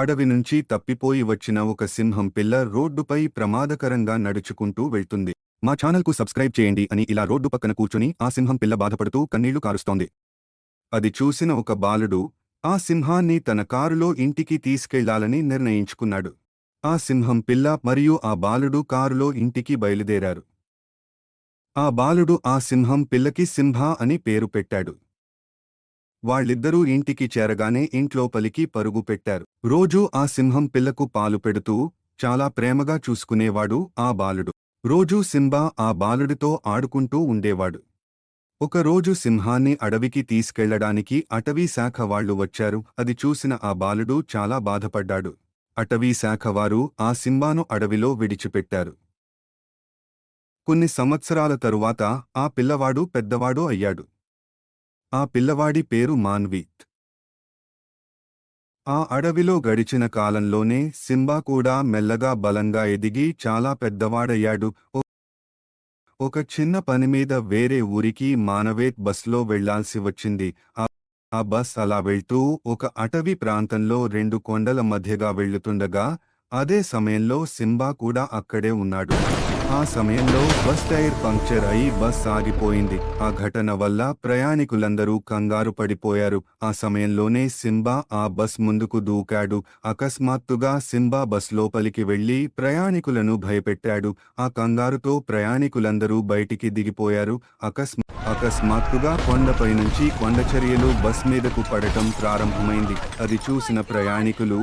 అడవి నుంచి తప్పిపోయి వచ్చిన ఒక సింహం పిల్ల రోడ్డుపై ప్రమాదకరంగా నడుచుకుంటూ వెళ్తుంది. మా ఛానల్కు సబ్స్క్రైబ్ చేయండి అని ఇలా రోడ్డు పక్కన కూర్చుని ఆ సింహం పిల్ల బాధపడుతూ కన్నీళ్లు కారుస్తోంది. అది చూసిన ఒక బాలుడు ఆ సింహాన్ని తన కారులో ఇంటికి తీసుకెళ్లాలని నిర్ణయించుకున్నాడు. ఆ సింహం పిల్ల మరియు ఆ బాలుడు కారులో ఇంటికి బయలుదేరారు. ఆ బాలుడు ఆ సింహం పిల్లకి సింహ అని పేరు పెట్టాడు. వాళ్ళిద్దరూ ఇంటికి చేరగానే ఇంట్లోపలికి పరుగు పెట్టారు. రోజూ ఆ సింహం పిల్లకు పాలు పెడుతూ చాలా ప్రేమగా చూసుకునేవాడు ఆ బాలుడు. రోజూ సింబా ఆ బాలుడితో ఆడుకుంటూ ఉండేవాడు. ఒకరోజు సింహాన్ని అడవికి తీసుకెళ్లడానికి అటవీ శాఖ వాళ్లు వచ్చారు. అది చూసిన ఆ బాలుడు చాలా బాధపడ్డాడు. అటవీ శాఖ వారు ఆ సింబాను అడవిలో విడిచిపెట్టారు. కొన్ని సంవత్సరాల తరువాత ఆ పిల్లవాడు పెద్దవాడు అయ్యాడు. ఆ పిల్లవాడి పేరు మాన్వీత్. ఆ అడవిలో గడిచిన కాలంలోనే సింబా కూడా మెల్లగా బలంగా ఎదిగి చాలా పెద్దవాడయ్యాడు. ఒక చిన్న పనిమీద వేరే ఊరికి మానవేత్ బస్లో వెళ్లాల్సి వచ్చింది. ఆ బస్ అలా వెళ్తూ ఒక అటవీ ప్రాంతంలో రెండు కొండల మధ్యగా వెళ్లుతుండగా అదే సమయంలో సింబా కూడా అక్కడే ఉన్నాడు. ఆ సమయంలో బస్ టైర్ పంక్చర్ అయి బస్ ఆగిపోయింది. ఆ ఘటన వల్ల ప్రయాణికులందరూ కంగారు పడిపోయారు. ఆ సమయంలోనే సింబా ఆ బస్ ముందుకు దూకాడు. అకస్మాత్తుగా సింబా బస్ లోపలికి వెళ్లి ప్రయాణికులను భయపెట్టాడు. ఆ కంగారుతో ప్రయాణికులందరూ బయటికి దిగిపోయారు. అకస్మాత్తుగా కొండపై నుంచి కొండచర్యలు బస్ మీదకు పడటం ప్రారంభమైంది. అది చూసిన ప్రయాణికులు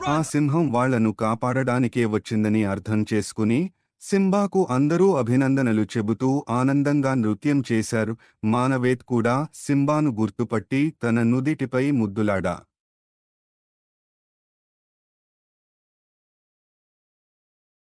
ఆ సింహం వాళ్లను కాపాడడానికే వచ్చిందని అర్థం చేసుకుని సింబాకు అందరూ అభినందనలు చెబుతూ ఆనందంగా నృత్యం చేశారు. మానవేత్ కూడా సింబాను గుర్తుపట్టి తన నుదిటిపై ముద్దులాడా.